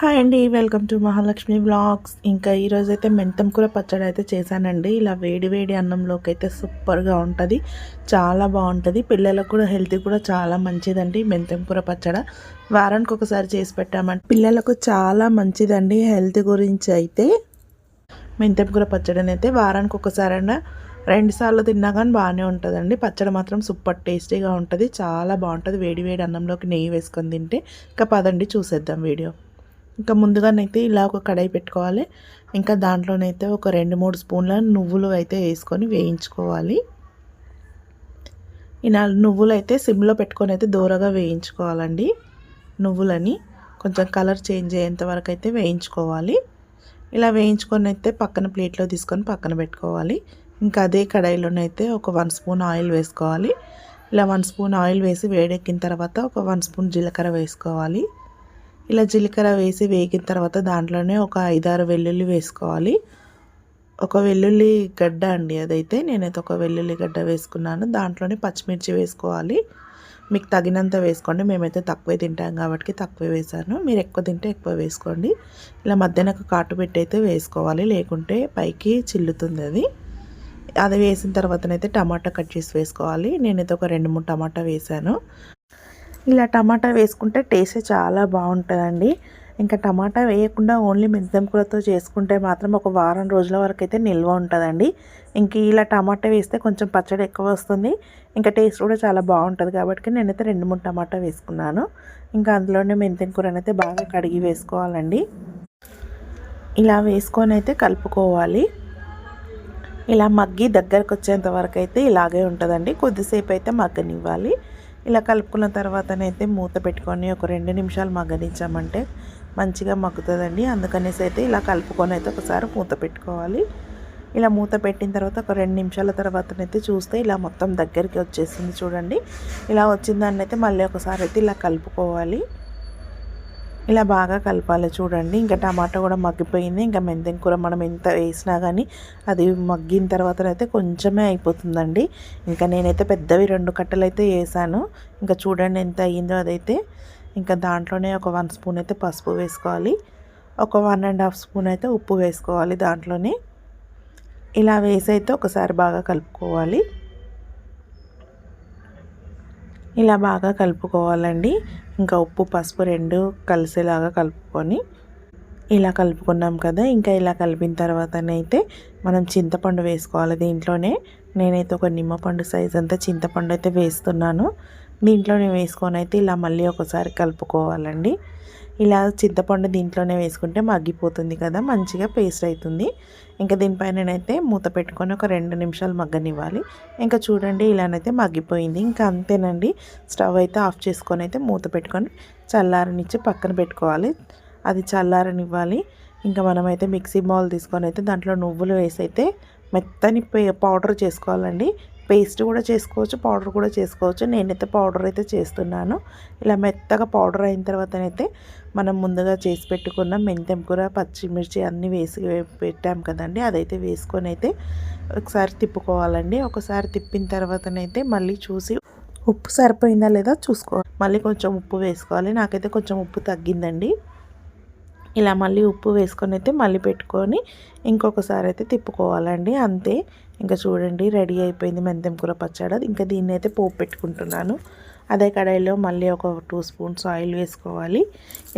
Hi అండి, welcome to Mahalakshmi vlogs. ఇంకా ఈరోజైతే మెంతం కూర పచ్చడి అయితే చేశానండి. ఇలా వేడి వేడి అన్నంలోకి అయితే సూపర్గా ఉంటుంది, చాలా బాగుంటుంది. పిల్లలకు కూడా హెల్త్ కూడా చాలా మంచిదండి. మెంతం కూర పచ్చడి వారానికి ఒకసారి చేసి పెట్టామంటే పిల్లలకు చాలా మంచిదండి. హెల్త్ గురించి అయితే మెంతం కూర పచ్చడిని అయితే వారానికి ఒకసారైనా 2 సార్లు తిన్నా కానీ బాగానే ఉంటుందండి. పచ్చడి మాత్రం సూపర్ టేస్టీగా ఉంటుంది, చాలా బాగుంటుంది. వేడి వేడి అన్నంలోకి నెయ్యి వేసుకొని తింటే. ఇంకా పదండి చూసేద్దాం వీడియో. ఇంకా ముందుగానైతే ఇలా ఒక కడాయి పెట్టుకోవాలి. ఇంకా దాంట్లోనైతే ఒక 2-3 స్పూన్ల నువ్వులు అయితే వేసుకొని వేయించుకోవాలి. ఈ నువ్వులు అయితే సిమ్లో పెట్టుకొని అయితే దూరగా వేయించుకోవాలండి. నువ్వులని కొంచెం కలర్ చేంజ్ అయ్యేంత వరకు అయితే వేయించుకోవాలి. ఇలా వేయించుకొని అయితే పక్కన ప్లేట్లో తీసుకొని పక్కన పెట్టుకోవాలి. ఇంకా అదే కడాయిలోనైతే ఒక 1 స్పూన్ ఆయిల్ వేసుకోవాలి. ఇలా 1 స్పూన్ ఆయిల్ వేసి వేడెక్కిన తర్వాత ఒక 1 స్పూన్ జీలకర్ర వేసుకోవాలి. ఇలా జీలకర్ర వేసి వేగిన తర్వాత దాంట్లోనే ఒక 5-6 వెల్లుల్లి వేసుకోవాలి. ఒక వెల్లుల్లి గడ్డ అండి అదైతే, నేనైతే ఒక వెల్లుల్లి గడ్డ వేసుకున్నాను. దాంట్లోనే పచ్చిమిర్చి వేసుకోవాలి. మీకు తగినంత వేసుకోండి, మేమైతే తక్కువే తింటాం కాబట్టి తక్కువే వేసాను. మీరు ఎక్కువ తింటే ఎక్కువ వేసుకోండి. ఇలా మధ్యాహ్నం కాటు పెట్టి అయితే వేసుకోవాలి, లేకుంటే పైకి చిల్లుతుంది అది. అది వేసిన తర్వాతనైతే టమాటా కట్ చేసి వేసుకోవాలి. నేనైతే ఒక 2-3 టమాటా వేసాను. ఇలా టమాటా వేసుకుంటే టేస్ట్ చాలా బాగుంటుందండి. ఇంకా టమాటా వేయకుండా ఓన్లీ మెంతం కూరతో చేసుకుంటే మాత్రం ఒక వారం రోజుల వరకు అయితే నిల్వ ఉంటుందండి. ఇంక ఇలా టమాటా వేస్తే కొంచెం పచ్చడి ఎక్కువ వస్తుంది, ఇంకా టేస్ట్ కూడా చాలా బాగుంటుంది. కాబట్టి నేనైతే 2-3 టమాటా వేసుకున్నాను. ఇంకా అందులోనే మెంతం కూరనైతే బాగా కడిగి వేసుకోవాలండి. ఇలా వేసుకొని అయితే కలుపుకోవాలి. ఇలా మగ్గి దగ్గరకు వచ్చేంత వరకు అయితే ఇలాగే ఉంటుందండి. కొద్దిసేపు అయితే మగ్గనివ్వాలి. ఇలా కలుపుకున్న తర్వాతనైతే మూత పెట్టుకొని ఒక 2 నిమిషాలు మగ్గనిచ్చామంటే మంచిగా మగ్గుతుందండి. అందుకనేసి అయితే ఇలా కలుపుకొని అయితే ఒకసారి మూత పెట్టుకోవాలి. ఇలా మూత పెట్టిన తర్వాత ఒక 2 నిమిషాల తర్వాతనైతే చూస్తే ఇలా మొత్తం దగ్గరికి వచ్చేసింది చూడండి. ఇలా వచ్చిందాన్ని అయితే మళ్ళీ ఒకసారి అయితే ఇలా కలుపుకోవాలి. ఇలా బాగా కలపాలి చూడండి. ఇంకా టమాటా కూడా మగ్గిపోయింది. ఇంకా మెంతం కూర మనం ఎంత వేసినా కానీ అది మగ్గిన తర్వాతనైతే కొంచెమే అయిపోతుందండి. ఇంకా నేనైతే పెద్దవి 2 కట్టలు అయితే వేసాను. ఇంకా చూడండి ఎంత అయ్యిందో అదైతే. ఇంకా దాంట్లోనే ఒక 1 స్పూన్ అయితే పసుపు వేసుకోవాలి. ఒక 1.5 స్పూన్ అయితే ఉప్పు వేసుకోవాలి దాంట్లోనే. ఇలా వేసి అయితే ఒకసారి బాగా కలుపుకోవాలి. ఇలా బాగా కలుపుకోవాలండి. ఇంకా ఉప్పు పసుపు 2 కలిసేలాగా కలుపుకొని ఇలా కలుపుకున్నాం కదా. ఇంకా ఇలా కలిపిన తర్వాతనైతే మనం చింతపండు వేసుకోవాలి దీంట్లోనే. నేనైతే ఒక నిమ్మపండు సైజ్ అంతా చింతపండు అయితే వేస్తున్నాను. దీంట్లోనే వేసుకొని అయితే ఇలా మళ్ళీ ఒకసారి కలుపుకోవాలండి. ఇలా చింతపండు దీంట్లోనే వేసుకుంటే మగ్గిపోతుంది కదా, మంచిగా పేస్ట్ అవుతుంది. ఇంకా దీనిపైననైతే మూత పెట్టుకొని ఒక 2 నిమిషాలు మగ్గనివ్వాలి. ఇంకా చూడండి ఇలానైతే మగ్గిపోయింది. ఇంకా అంతేనండి. స్టవ్ అయితే ఆఫ్ చేసుకొని అయితే మూత పెట్టుకొని చల్లారనిచ్చి పక్కన పెట్టుకోవాలి. అది చల్లారనివ్వాలి. ఇంకా మనమైతే మిక్సీ బౌల్ తీసుకొని అయితే దాంట్లో నువ్వులు వేసి అయితే మెత్తని పౌడర్ చేసుకోవాలండి. పేస్ట్ కూడా చేసుకోవచ్చు, పౌడర్ కూడా చేసుకోవచ్చు. నేనైతే పౌడర్ అయితే చేస్తున్నాను. ఇలా మెత్తగా పౌడర్ అయిన తర్వాతనైతే మనం ముందుగా చేసి పెట్టుకున్న మెంతం కూర పచ్చిమిర్చి అన్నీ వేసి పెట్టాం కదండి, అదైతే వేసుకొని అయితే ఒకసారి తిప్పుకోవాలండి. ఒకసారి తిప్పిన తర్వాతనైతే మళ్ళీ చూసి ఉప్పు సరిపోయిందా లేదా చూసుకోవాలి. మళ్ళీ కొంచెం ఉప్పు వేసుకోవాలి. నాకైతే కొంచెం ఉప్పు తగ్గిందండి. ఇలా మళ్ళీ ఉప్పు వేసుకొని అయితే మళ్ళీ పెట్టుకొని ఇంకొకసారి అయితే తిప్పుకోవాలండి. అంతే. ఇంకా చూడండి రెడీ అయిపోయింది మెంతం కూర పచ్చడి. ఇంకా దీన్ని అయితే పోపు పెట్టుకుంటున్నాను. అదే కడాయిలో మళ్ళీ ఒక 2 స్పూన్స్ ఆయిల్ వేసుకోవాలి.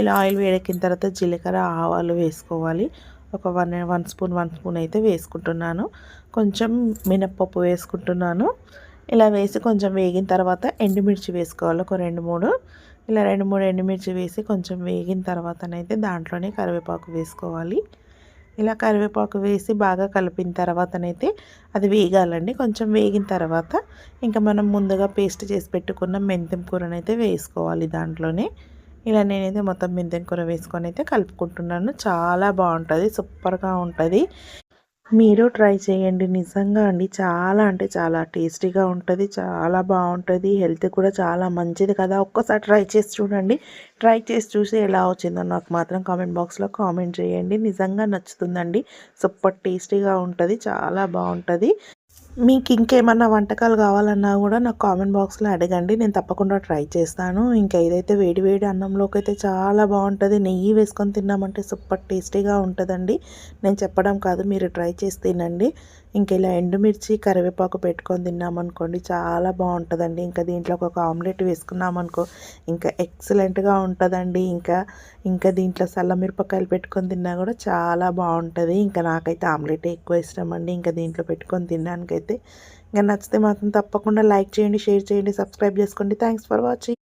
ఇలా ఆయిల్ వేడెక్కిన తర్వాత జీలకర్ర ఆవాలు వేసుకోవాలి. ఒక 1 స్పూన్ అయితే వేసుకుంటున్నాను. కొంచెం మినప్పప్పు వేసుకుంటున్నాను. ఇలా వేసి కొంచెం వేగిన తర్వాత ఎండుమిర్చి వేసుకోవాలి ఒక 2-3. ఇలా 2-3 ఎండుమిర్చి వేసి కొంచెం వేగిన తర్వాతనైతే దాంట్లోనే కరివేపాకు వేసుకోవాలి. ఇలా కరివేపాకు వేసి బాగా కలిపిన తర్వాతనైతే అది వేగాలండి. కొంచెం వేగిన తర్వాత ఇంకా మనం ముందుగా పేస్ట్ చేసి పెట్టుకున్న మెంతం కూరనైతే వేసుకోవాలి దాంట్లోనే. ఇలా నేనైతే మొత్తం మెంతం కూర వేసుకొని అయితే కలుపుకుంటున్నాను. చాలా బాగుంటుంది, సూపర్గా ఉంటుంది. మీరు ట్రై చేయండి. నిజంగా అండి చాలా అంటే చాలా టేస్టీగా ఉంటుంది, చాలా బాగుంటుంది. హెల్త్ కూడా చాలా మంచిది కదా. ఒక్కసారి ట్రై చేసి చూడండి. ట్రై చేసి చూసి ఎలా వచ్చిందో నాకు మాత్రం కామెంట్ బాక్స్లో కామెంట్ చేయండి. నిజంగా నచ్చుతుందండి. సూపర్ టేస్టీగా ఉంటుంది, చాలా బాగుంటుంది. మీకు ఇంకేమన్నా వంటకాలు కావాలన్నా కూడా నాకు కామెంట్ బాక్స్లో అడగండి, నేను తప్పకుండా ట్రై చేస్తాను. ఇంకా ఇదైతే వేడి వేడి అన్నంలోకి అయితే చాలా బాగుంటుంది. నెయ్యి వేసుకొని తిన్నామంటే సూపర్ టేస్టీగా ఉంటుందండి. నేను చెప్పడం కాదు, మీరు ట్రై చేసి తినండి. ఇంకా ఇలా ఎండుమిర్చి కరివేపాకు పెట్టుకొని తిన్నామనుకోండి చాలా బాగుంటుందండి. ఇంకా దీంట్లోకి ఒక ఆమ్లెట్ వేసుకున్నామనుకో ఇంకా ఎక్సలెంట్గా ఉంటుందండి. ఇంకా దీంట్లో సల్లమిరపకాయలు పెట్టుకొని తిన్నా కూడా చాలా బాగుంటుంది. ఇంకా నాకైతే ఆమ్లెట్ ఎక్కువ ఇష్టం అండి. ఇంకా దీంట్లో పెట్టుకొని తినడానికైతే ఇంకా నచ్చితే మాత్రం తప్పకుండా లైక్ చేయండి, షేర్ చేయండి, సబ్స్క్రైబ్ చేసుకోండి. Thanks for watching.